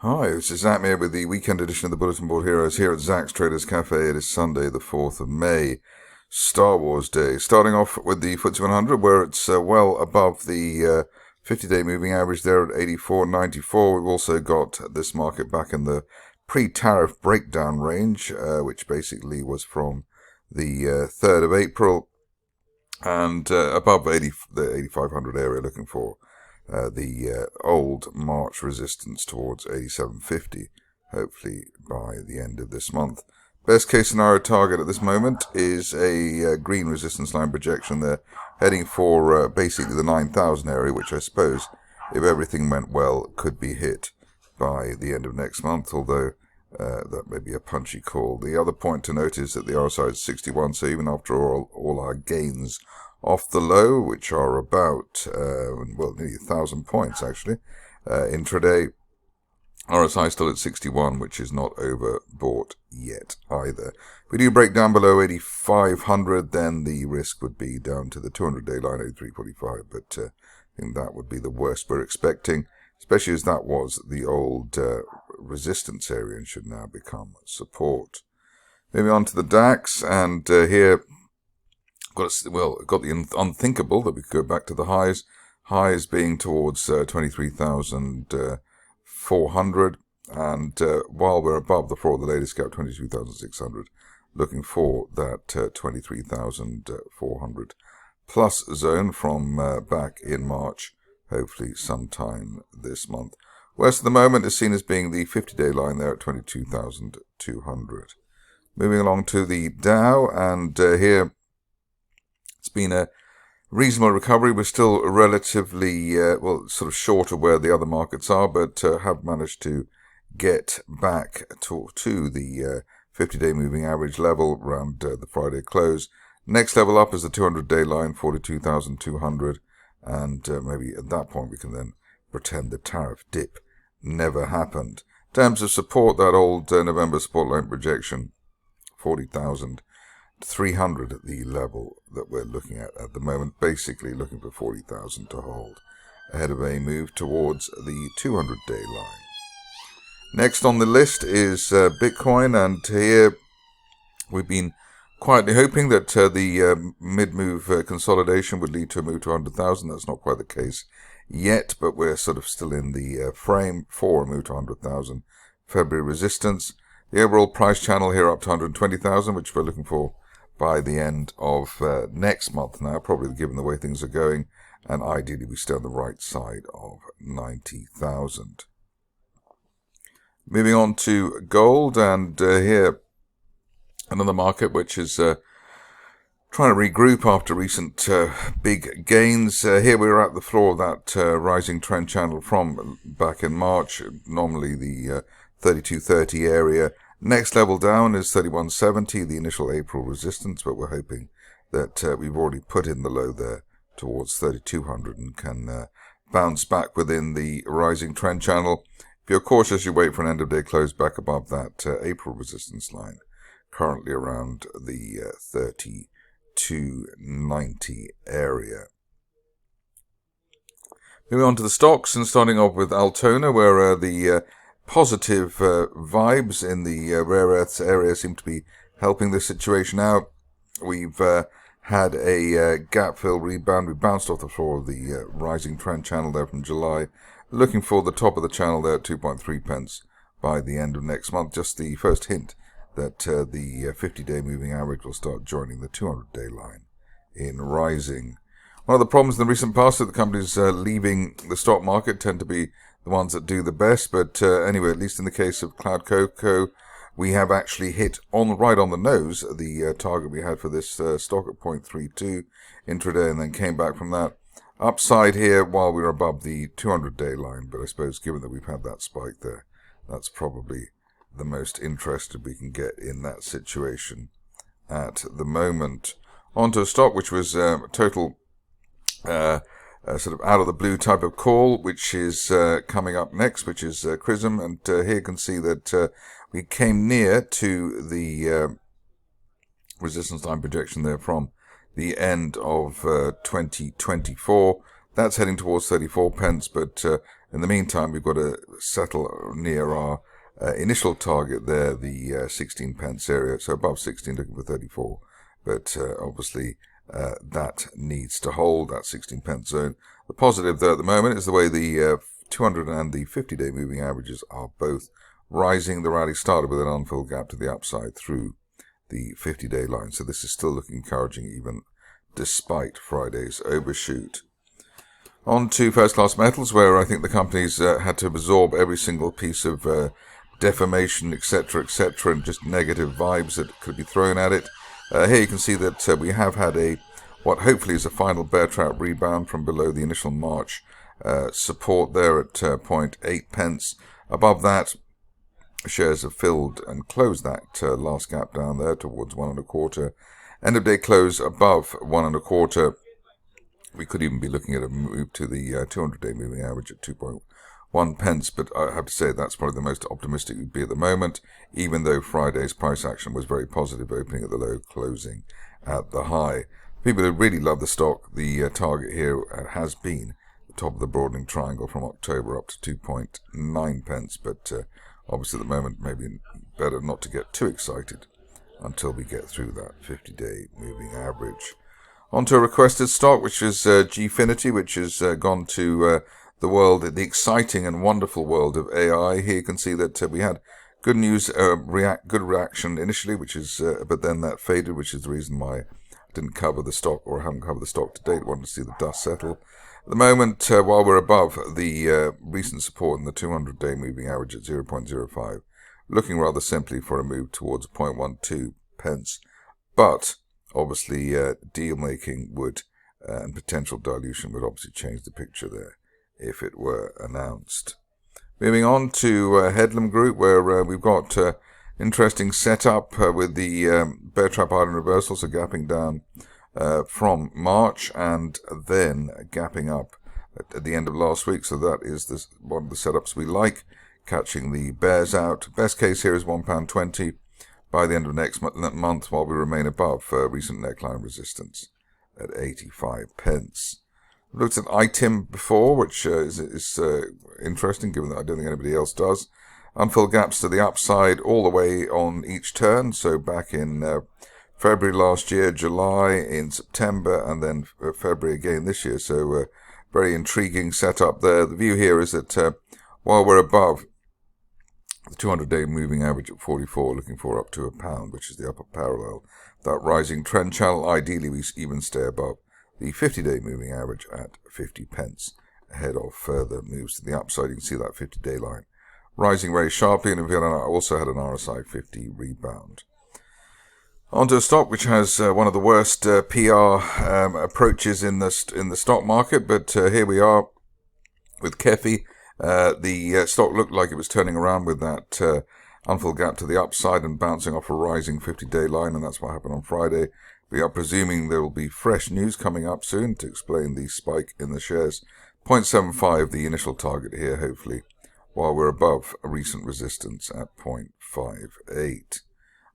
Hi, this is Zach here with the weekend edition of the Bulletin Board Heroes here at Zach's Traders Cafe. It is Sunday, the 4th of May, Star Wars Day. Starting off with the FTSE 100, where it's well above the 50-day moving average there at 84.94. We've also got this market back in the pre-tariff breakdown range, which basically was from the 3rd of April, and above the 8,500 area, looking for the old March resistance towards 87.50, hopefully by the end of this month. Best case scenario target at this moment is a green resistance line projection there, heading for basically the 9,000 area, which I suppose, if everything went well, could be hit by the end of next month, although that may be a punchy call. The other point to note is that the RSI is 61, so even after all our gains off the low, which are about, nearly 1,000 points actually, intraday, RSI still at 61, which is not overbought yet either. If we do break down below 8,500, then the risk would be down to the 200-day line, 83.45, but I think that would be the worst we're expecting, especially as that was the old resistance area and should now become support. Moving on to the DAX, and here got the unthinkable that we could go back to the highs being towards 23,400, and while we're above the floor of the latest gap, 22,600, looking for that 23,400 plus zone from back in March, hopefully sometime this month. West at the moment is seen as being the 50-day line there at 22,200. Moving along to the Dow, and here it's been a reasonable recovery. We're still relatively, sort of short of where the other markets are, but have managed to get back to the 50-day moving average level around the Friday close. Next level up is the 200-day line, 42,200, and maybe at that point we can then pretend the tariff dip never happened. In terms of support, that old November support line projection, 40,300 at the level that we're looking at the moment, basically looking for 40,000 to hold ahead of a move towards the 200-day line. Next on the list is Bitcoin, and here we've been quietly hoping that the mid-move consolidation would lead to a move to 100,000. That's not quite the case yet, but we're sort of still in the frame for a move to 100,000. February resistance. The overall price channel here up to 120,000, which we're looking for by the end of next month now, probably given the way things are going, and ideally we stay on the right side of 90,000. Moving on to gold, and here another market which is trying to regroup after recent big gains. Here we are at the floor of that rising trend channel from back in March, normally the 3230 area. Next level down is 3170, the initial April resistance, but we're hoping that we've already put in the low there towards 3200 and can bounce back within the rising trend channel. If you're cautious, you wait for an end of day close back above that April resistance line, currently around the 3290 area. Moving on to the stocks, and starting off with Altona, where the positive vibes in the rare earths area seem to be helping this situation out. We've had a gap fill rebound. We bounced off the floor of the rising trend channel there from July, looking for the top of the channel there at 2.3 pence by the end of next month. Just the first hint that the 50-day moving average will start joining the 200-day line in rising. One of the problems in the recent past that the companies leaving the stock market tend to be the ones that do the best, but anyway, at least in the case of CloudCoco, we have actually hit right on the nose the target we had for this stock at 0.32 intraday, and then came back from that upside here while we were above the 200-day line. But I suppose given that we've had that spike there, that's probably the most interested we can get in that situation at the moment. Onto a stock which was total sort of out of the blue type of call, which is coming up next, which is Chrism, and here you can see that we came near to the resistance line projection there from the end of 2024. That's heading towards 34 pence, but In the meantime, we've got to settle near our initial target there, the 16 pence area, so above 16, looking for 34. But obviously, that needs to hold, that 16 pence zone. The positive there at the moment is the way the 200 and the 50-day moving averages are both rising. The rally started with an unfilled gap to the upside through the 50-day line, so this is still looking encouraging even despite Friday's overshoot. On to first-class metals, where I think the companies had to absorb every single piece of defamation, etc., and just negative vibes that could be thrown at it. Here you can see that we have had what hopefully is a final bear trap rebound from below the initial March support there at 0.8 pence. Above that, shares have filled and closed that last gap down there towards 1.25. End of day close above 1.25. We could even be looking at a move to the 200-day moving average at 2.1 pence, but I have to say that's probably the most optimistic we'd be at the moment, even though Friday's price action was very positive, opening at the low, closing at the high. People who really love the stock, the target here has been the top of the broadening triangle from October up to 2.9 pence, but obviously at the moment maybe better not to get too excited until we get through that 50-day moving average. On to a requested stock, which is Gfinity, which has gone to the world, the exciting and wonderful world of AI. Here you can see that we had good news, good reaction initially, which is, but then that faded, which is the reason why I didn't cover the stock or haven't covered the stock to date. Wanted to see the dust settle. At the moment, while we're above the recent support in the 200-day moving average at 0.05, looking rather simply for a move towards 0.12 pence, but obviously, deal making would and potential dilution would obviously change the picture there if it were announced. Moving on to Headlam Group, where we've got interesting setup with the bear trap island reversal, so gapping down from March and then gapping up at the end of last week. So that is one of the setups we like, catching the bears out. Best case here is £1.20. By the end of next month, while we remain above recent neckline resistance at 85 pence. I've looked at Itim before, which is interesting, given that I don't think anybody else does. Unfilled gaps to the upside all the way on each turn, so back in February last year, July, in September, and then February again this year, so very intriguing setup there. The view here is that while we're above the 200-day moving average at 44, looking for up to £1, which is the upper parallel. That rising trend channel, ideally we even stay above the 50-day moving average at 50 pence, ahead of further moves to the upside. You can see that 50-day line rising very sharply, and we also had an RSI 50 rebound. Onto a stock which has one of the worst PR approaches in the stock market, but here we are with Kefi. The stock looked like it was turning around with that unfilled gap to the upside and bouncing off a rising 50-day line, and that's what happened on Friday. We are presuming there will be fresh news coming up soon to explain the spike in the shares. 0.75, the initial target here, hopefully, while we're above a recent resistance at 0.58.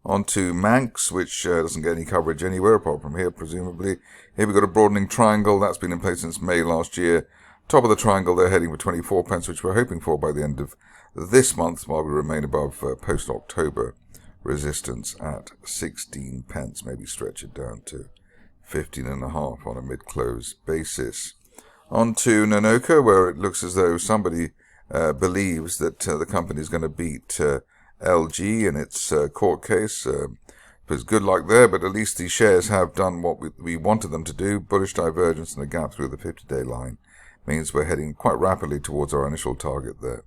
On to Manx, which doesn't get any coverage anywhere apart from here, presumably. Here we've got a broadening triangle. That's been in place since May last year. Top of the triangle, they're heading for 24 pence, which we're hoping for by the end of this month, while we remain above post-October resistance at 16 pence. Maybe stretch it down to 15.5 on a mid-close basis. On to Nanoco, where it looks as though somebody believes that the company is going to beat LG in its court case. There's good luck there, but at least the shares have done what we wanted them to do. Bullish divergence and a gap through the 50-day line means we're heading quite rapidly towards our initial target there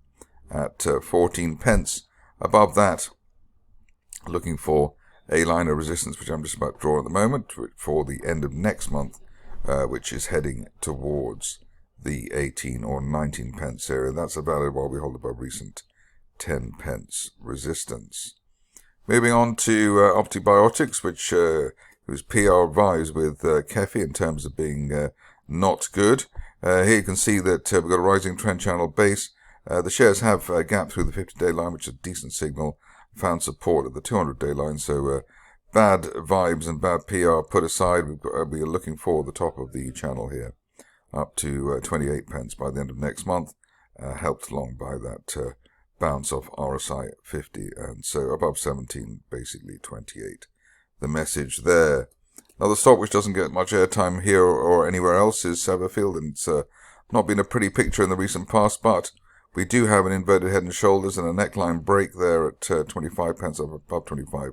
at 14 pence. Above that, looking for a line of resistance, which I'm just about to draw at the moment, for the end of next month, which is heading towards the 18 or 19 pence area. That's valid while we hold above recent 10 pence resistance. Moving on to Optibiotix, which whose PR advised with Kefi in terms of being not good. Here you can see that we've got a rising trend channel base. The shares have a gap through the 50-day line, which is a decent signal. Found support at the 200-day line, so bad vibes and bad PR put aside. We are looking for the top of the channel here, up to 28 pence by the end of next month. helped along by that bounce off RSI 50, and so above 17, basically 28. The message there. Now, the stock which doesn't get much airtime here or anywhere else is Severfield, and it's not been a pretty picture in the recent past, but we do have an inverted head and shoulders and a neckline break there at 25 pence, up above 25.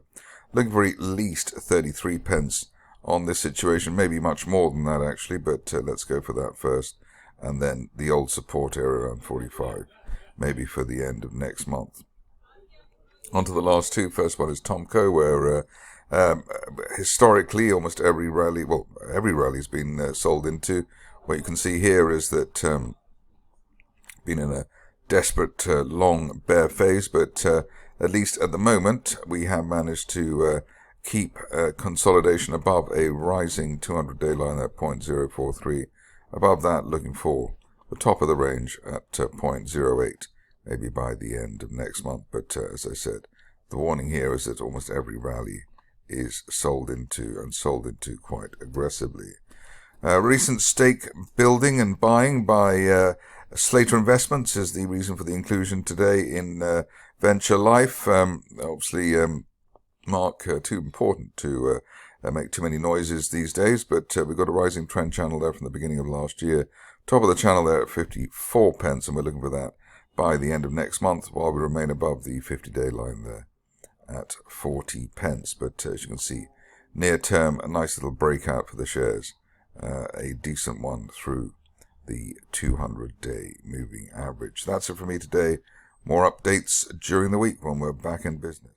Looking for at least 33 pence on this situation, maybe much more than that actually, but let's go for that first. And then the old support area around 45, maybe for the end of next month. On to the last two. First one is Tomco, where historically almost every rally, well, every rally's been sold into. What you can see here is that been in a desperate long bear phase, but at least at the moment we have managed to keep consolidation above a rising 200-day line at 0.043. Above that, looking for the top of the range at 0.08, maybe by the end of next month. But as I said, the warning here is that almost every rally is sold into, and sold into quite aggressively. Recent stake building and buying by Slater Investments is the reason for the inclusion today in Venture Life. Obviously, Mark, too important to make too many noises these days, but we've got a rising trend channel there from the beginning of last year. Top of the channel there at 54 pence, and we're looking for that by the end of next month, while we remain above the 50-day line there at 40 pence. But as you can see, near term, a nice little breakout for the shares, a decent one through the 200-day moving average. That's it for me today. More updates during the week when we're back in business.